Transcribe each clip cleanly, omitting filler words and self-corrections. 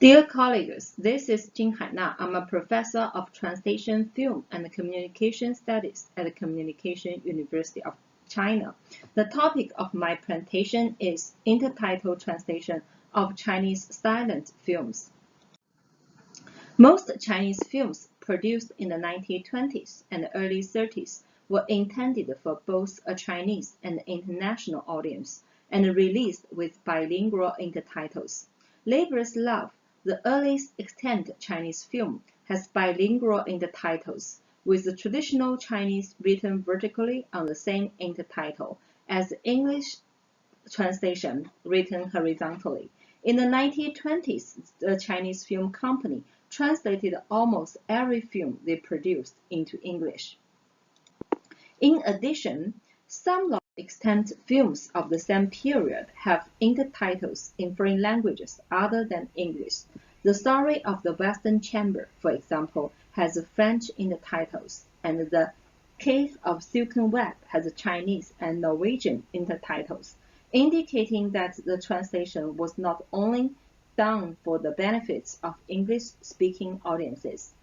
Dear colleagues, this is Jin Haina. I'm a professor of translation, film, and communication studies at the Communication University of China. The topic of my presentation is intertitle translation of Chinese silent films. Most Chinese films produced in the 1920s and early 30s were intended for both a Chinese and international audience and released with bilingual intertitles. Labor's Love, the earliest extant Chinese film, has bilingual intertitles, with the traditional Chinese written vertically on the same intertitle as the English translation written horizontally. In the 1920s, the Chinese film company translated almost every film they produced into English. In addition, some extant films of the same period have intertitles in foreign languages other than English. The Story of the Western Chamber, for example, has French intertitles, and The Cave of Silken Web has Chinese and Norwegian intertitles, indicating that the translation was not only done for the benefits of English-speaking audiences.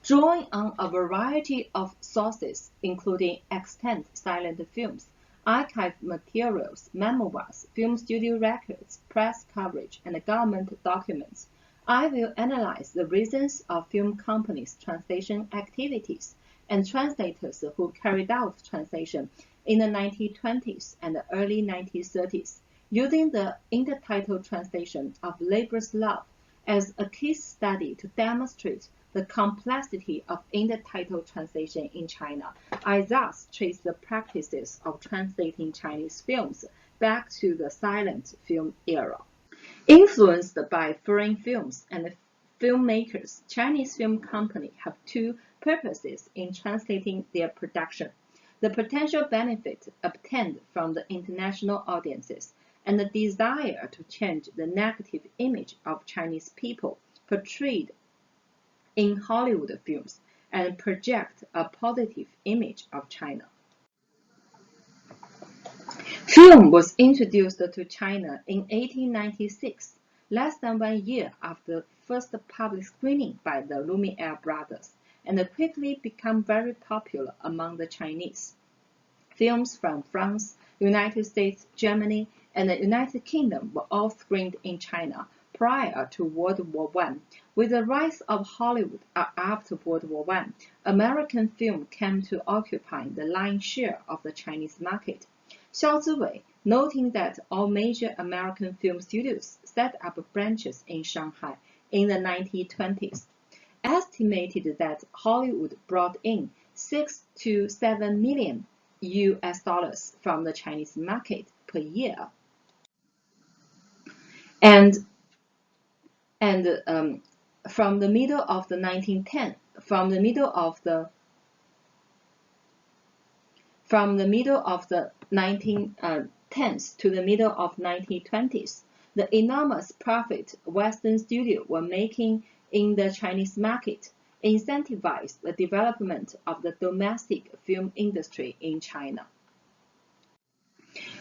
Drawing on a variety of sources, including extant silent films, archive materials, memoirs, film studio records, press coverage, and government documents, I will analyze the reasons of film companies' translation activities and translators who carried out translation in the 1920s and early 1930s, using the intertitle translation of Labor's Love as a case study to demonstrate the complexity of intertitle translation in China. I thus trace the practices of translating Chinese films back to the silent film era. Influenced by foreign films and filmmakers, Chinese film companies have two purposes in translating their production: the potential benefit obtained from the international audiences and the desire to change the negative image of Chinese people portrayed in Hollywood films and project a positive image of China. Film was introduced to China in 1896, less than 1 year after the first public screening by the Lumiere brothers, and quickly became very popular among the Chinese. Films from France, United States, Germany, and the United Kingdom were all screened in China prior to World War I. With the rise of Hollywood after World War I, American film came to occupy the lion's share of the Chinese market. Xiao Ziwei, noting that all major American film studios set up branches in Shanghai in the 1920s, estimated that Hollywood brought in 6 to 7 million US dollars from the Chinese market per year. And from the middle of the 1910s, from the middle of the 1910s to the middle of 1920s, the enormous profit Western studios were making in the Chinese market incentivized the development of the domestic film industry in China.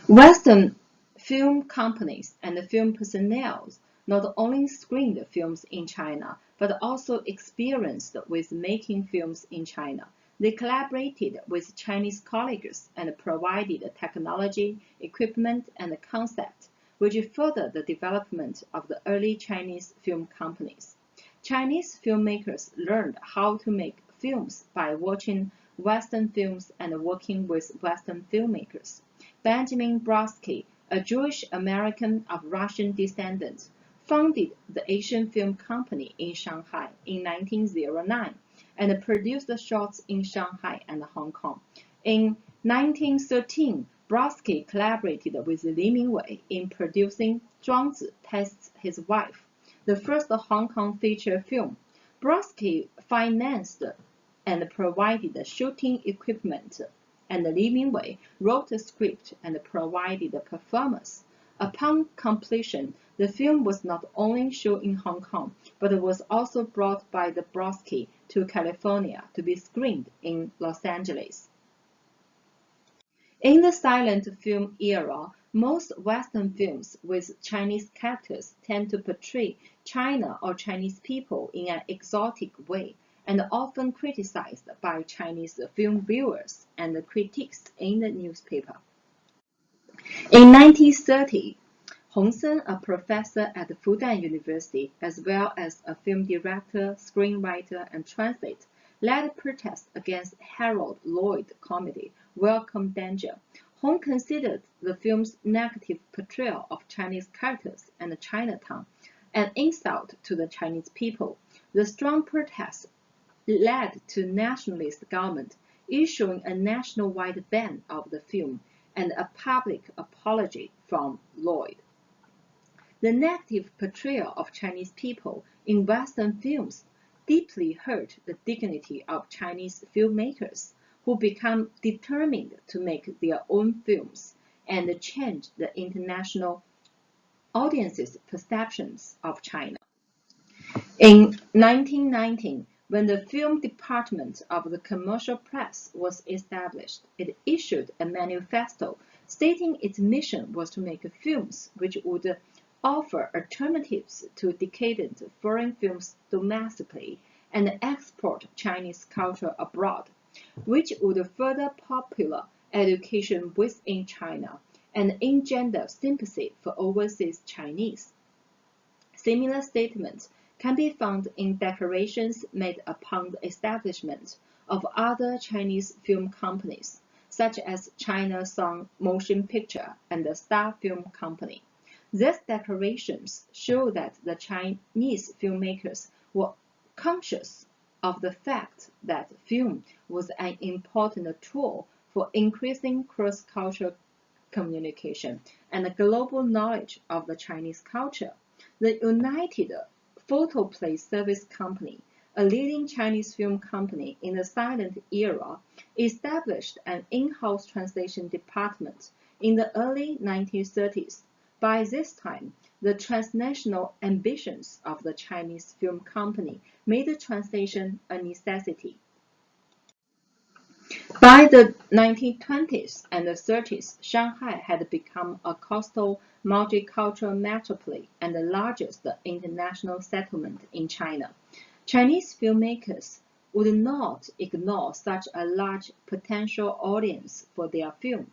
Western film companies and film personnel not only screened films in China, but also experienced with making films in China. They collaborated with Chinese colleagues and provided technology, equipment, and concept, which furthered the development of the early Chinese film companies. Chinese filmmakers learned how to make films by watching Western films and working with Western filmmakers. Benjamin Brodsky, a Jewish American of Russian descent, founded the Asian Film Company in Shanghai in 1909 and produced shorts in Shanghai and Hong Kong. In 1913, Brodsky collaborated with Li Mingwei in producing Zhuangzi Tests His Wife, the first Hong Kong feature film. Brodsky financed and provided the shooting equipment, and Li Mingwei wrote the script and provided the performance. Upon completion, the film was not only shown in Hong Kong, but was also brought by the Brodsky to California to be screened in Los Angeles. In the silent film era, Most Western films with Chinese characters tend to portray China or Chinese people in an exotic way and often criticized by Chinese film viewers and critics in the newspaper. In 1930, Hong Sen, a professor at Fudan University, as well as a film director, screenwriter, and translator, led protests against Harold Lloyd comedy Welcome Danger. Hong considered the film's negative portrayal of Chinese characters and Chinatown an insult to the Chinese people. The strong protests led to nationalist government issuing a nationwide ban of the film and a public apology from Lloyd. The negative portrayal of Chinese people in Western films deeply hurt the dignity of Chinese filmmakers, who became determined to make their own films and change the international audience's perceptions of China. In 1919, when the film department of the commercial press was established, it issued a manifesto stating its mission was to make films which would offer alternatives to decadent foreign films domestically and export Chinese culture abroad, which would further popular education within China and engender sympathy for overseas Chinese. Similar statements can be found in declarations made upon the establishment of other Chinese film companies, such as China Song Motion Picture and the Star Film Company. These declarations show that the Chinese filmmakers were conscious of the fact that film was an important tool for increasing cross-cultural communication and global knowledge of the Chinese culture. The United Photoplay Service Company, a leading Chinese film company in the silent era, established an in-house translation department in the early 1930s. By this time, the transnational ambitions of the Chinese film company made translation a necessity. By the 1920s and 30s, Shanghai had become a coastal multicultural metropole and the largest international settlement in China. Chinese filmmakers would not ignore such a large potential audience for their film,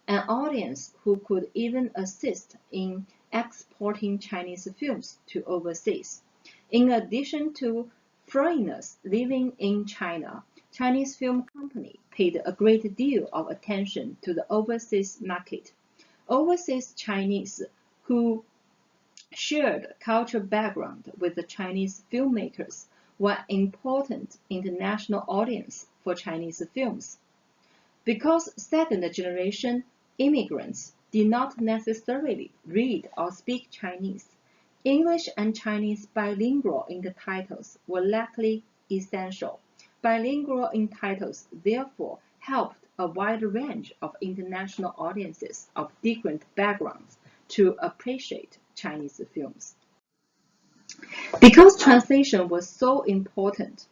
an audience who could even assist in exporting Chinese films to overseas. In addition to foreigners living in China, Chinese film company paid a great deal of attention to the overseas market. Overseas Chinese who shared cultural background with the Chinese filmmakers were an important international audience for Chinese films. Because second-generation immigrants did not necessarily read or speak Chinese, English and Chinese bilingual intertitles were likely essential. Bilingual intertitles therefore helped a wide range of international audiences of different backgrounds to appreciate Chinese films. Because translation was so important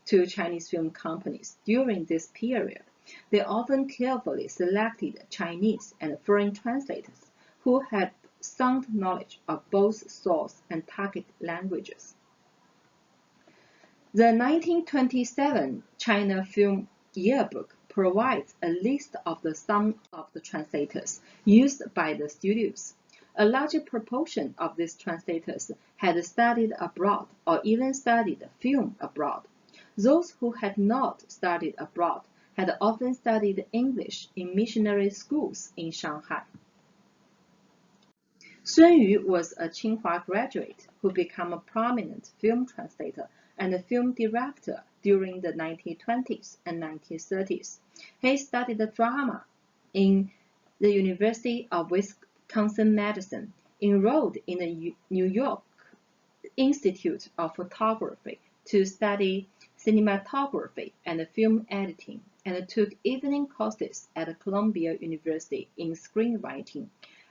to Chinese film companies during this period, they often carefully selected Chinese and foreign translators who had sound knowledge of both source and target languages. The 1927 China Film Yearbook provides a list of some of the translators used by the studios. A larger proportion of these translators had studied abroad or even studied film abroad. Those who had not studied abroad had often studied English in missionary schools in Shanghai. Sun Yu was a Tsinghua graduate who became a prominent film translator and a film director during the 1920s and 1930s. He studied drama in the University of Wisconsin-Madison, enrolled in the New York Institute of Photography to study cinematography and film editing, and took evening courses at Columbia University in screenwriting.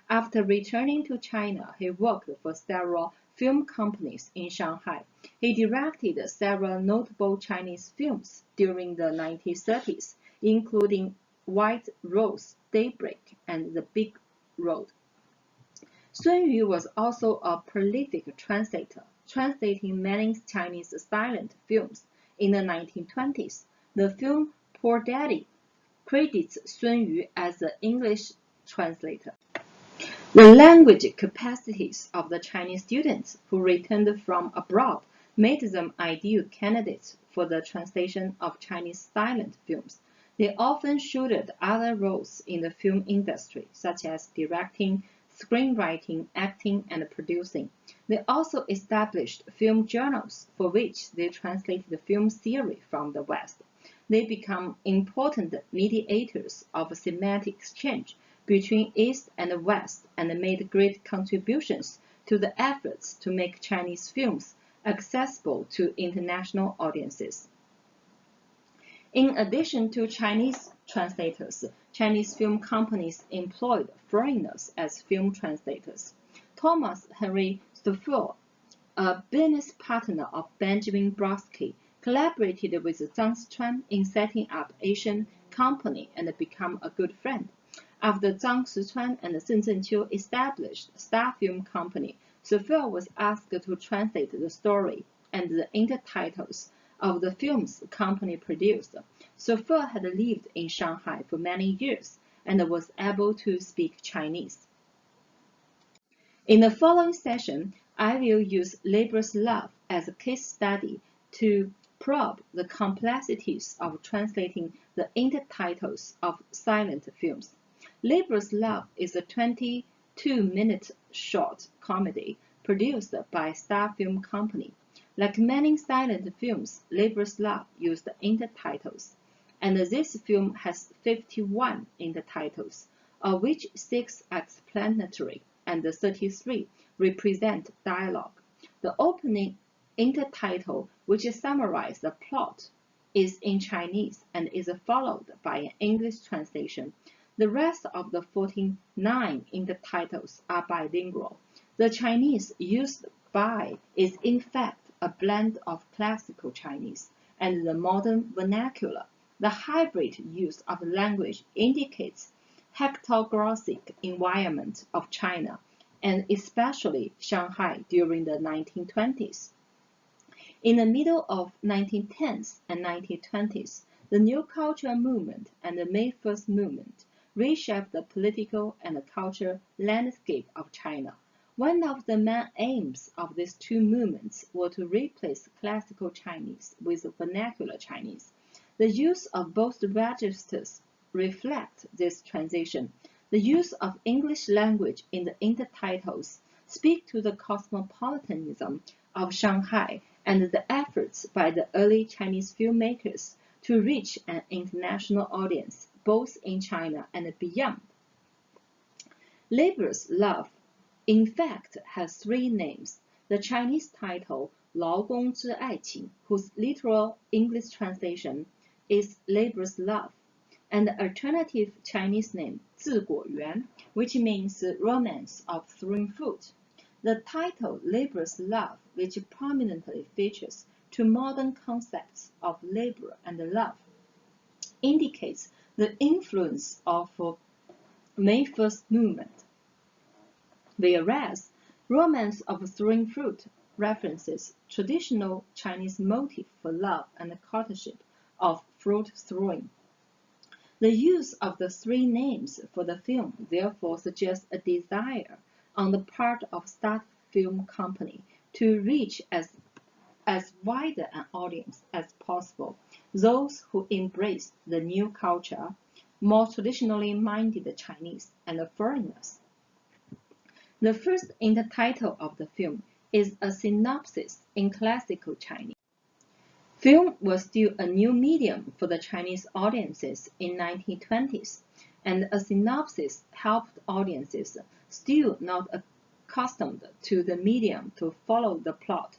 After returning to China, he worked for several film companies in Shanghai. He directed several notable Chinese films during the 1930s, including White Rose, Daybreak, and The Big wrote. Sun Yu was also a prolific translator, translating many Chinese silent films. In the 1920s, the film Portrayed credits Sun Yu as the English translator. The language capacities of the Chinese students who returned from abroad made them ideal candidates for the translation of Chinese silent films. They often shouldered other roles in the film industry, such as directing, screenwriting, acting, and producing. They also established film journals for which they translated film theory from the West. They become important mediators of semantic exchange between East and West and made great contributions to the efforts to make Chinese films accessible to international audiences. In addition to Chinese translators, Chinese film companies employed foreigners as film translators. Thomas Henry Stoffel, a business partner of Benjamin Brodsky, collaborated with Zhang Sichuan in setting up Asian Company and became a good friend. After Zhang Sichuan and Sun Zhenqiu established Star Film Company, Stoffel was asked to translate the story and the intertitles of the films the company produced. Stoffel had lived in Shanghai for many years and was able to speak Chinese. In the following session, I will use Labor's Love as a case study to probe the complexities of translating the intertitles of silent films. Labor's Love is a 22-minute short comedy produced by Star Film Company. Like many silent films, Labor's Love used intertitles, and this film has 51 intertitles, of which 6 are explanatory and 33 represent dialogue. The opening intertitle, which summarizes the plot, is in Chinese and is followed by an English translation. The rest of the 49 intertitles are bilingual. The Chinese used by is in fact a blend of classical Chinese and the modern vernacular. The hybrid use of language indicates hectographic environment of China, and especially Shanghai during the 1920s. In the middle of 1910s and 1920s, the New Cultural Movement and the May 1st movement reshaped the political and cultural landscape of China. One of the main aims of these two movements was to replace classical Chinese with vernacular Chinese. The use of both registers reflect this transition. The use of English language in the intertitles speak to the cosmopolitanism of Shanghai and the efforts by the early Chinese filmmakers to reach an international audience, both in China and beyond. Labor's Love, in fact, has 3 names. The Chinese title, 劳工之爱情, whose literal English translation is Labor's Love, and the alternative Chinese name, 自果园, which means romance of throwing fruit. The title, Labor's Love, which prominently features 2 modern concepts of labor and love, indicates the influence of May 1st movement, whereas romance of throwing fruit references traditional Chinese motive for love and courtship of fruit throwing. The use of the 3 names for the film therefore suggests a desire on the part of Star Film Company to reach as wide an audience as possible, those who embrace the new culture, more traditionally minded Chinese and foreigners. The first intertitle of the film is a synopsis in classical Chinese. Film was still a new medium for the Chinese audiences in 1920s, and a synopsis helped audiences still not accustomed to the medium to follow the plot.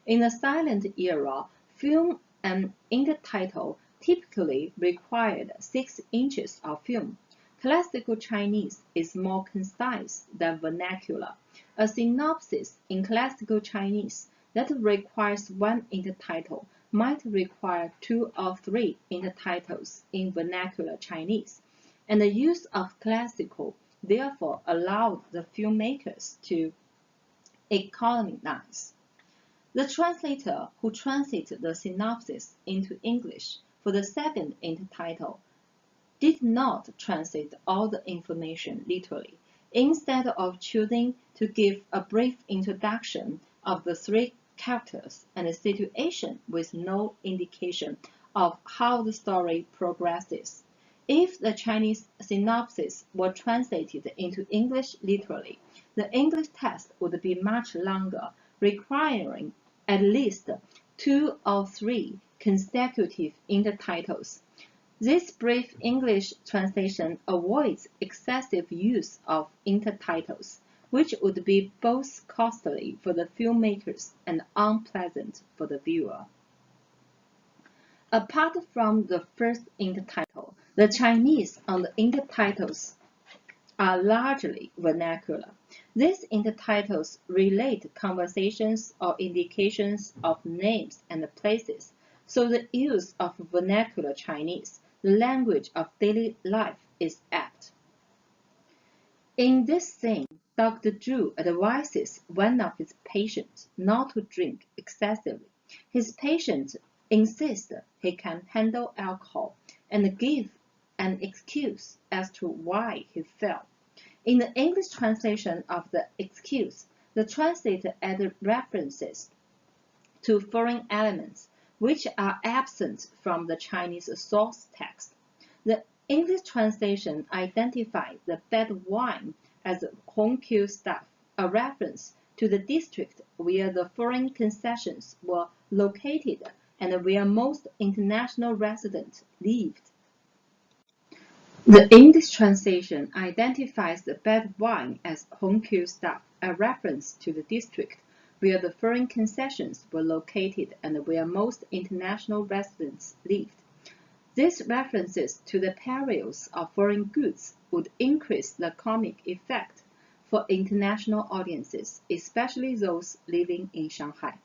In the silent era, film and intertitle typically required 6 inches of film. Classical Chinese is more concise than vernacular. A synopsis in classical Chinese that requires 1 intertitle might require 2 or 3 intertitles in vernacular Chinese, and the use of classical therefore allowed the filmmakers to economize. The translator who translated the synopsis into English for the second intertitle did not translate all the information literally. Instead of choosing to give a brief introduction of the three characters and the situation with no indication of how the story progresses. If the Chinese synopsis were translated into English literally, the English text would be much longer, requiring at least 2 or 3 consecutive intertitles. This brief English translation avoids excessive use of intertitles, which would be both costly for the filmmakers and unpleasant for the viewer. Apart from the first intertitle, the Chinese on the intertitles are largely vernacular. These intertitles relate conversations or indications of names and places, so the use of vernacular Chinese, the language of daily life, is apt. In this scene, Dr. Zhu advises one of his patients not to drink excessively. His patient insists he can handle alcohol and gives an excuse as to why he fell. In the English translation of the excuse, the translator added references to foreign elements which are absent from the Chinese source text. The English translation identified the bad wine as Hongqiu stuff, a reference to the district where the foreign concessions were located and where most international residents lived. The English translation identifies the bad wine as Hongqiu stuff, a reference to the district where the foreign concessions were located and where most international residents lived. These references to the perils of foreign goods would increase the comic effect for international audiences, especially those living in Shanghai.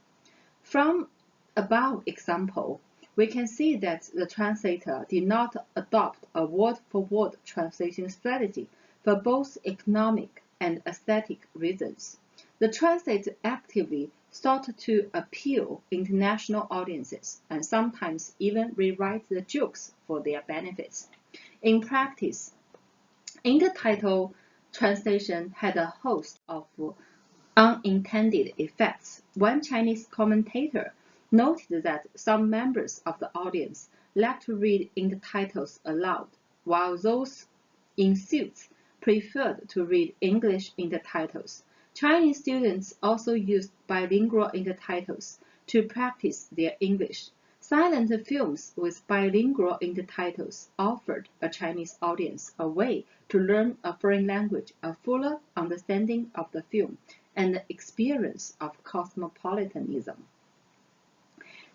From above example, we can see that the translator did not adopt a word-for-word translation strategy for both economic and aesthetic reasons. The translator actively sought to appeal international audiences and sometimes even rewrite the jokes for their benefits. In practice, intertitle translation had a host of unintended effects. One Chinese commentator noted that some members of the audience liked to read intertitles aloud, while those in suits preferred to read English intertitles. Chinese students also used bilingual intertitles to practice their English. Silent films with bilingual intertitles offered a Chinese audience a way to learn a foreign language, a fuller understanding of the film, and the experience of cosmopolitanism.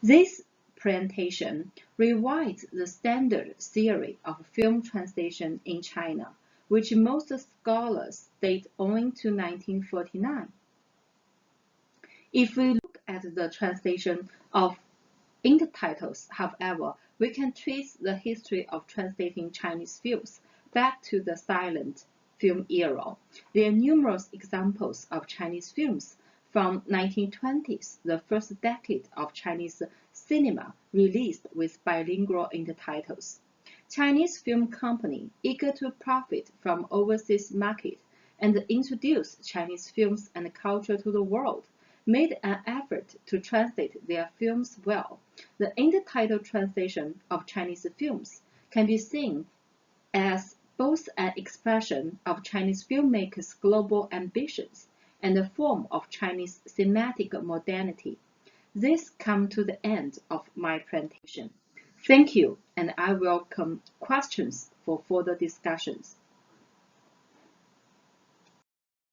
This presentation revives the standard theory of film translation in China, which most scholars date owing to 1949. If we look at the translation of intertitles, however, we can trace the history of translating Chinese films back to the silent film era. There are numerous examples of Chinese films from 1920s, the first decade of Chinese cinema, released with bilingual intertitles. Chinese film company, eager to profit from overseas market and introduce Chinese films and culture to the world, made an effort to translate their films well. The intertitle translation of Chinese films can be seen as both an expression of Chinese filmmakers' global ambitions and a form of Chinese thematic modernity. This comes to the end of my presentation. Thank you, and I welcome questions for further discussions.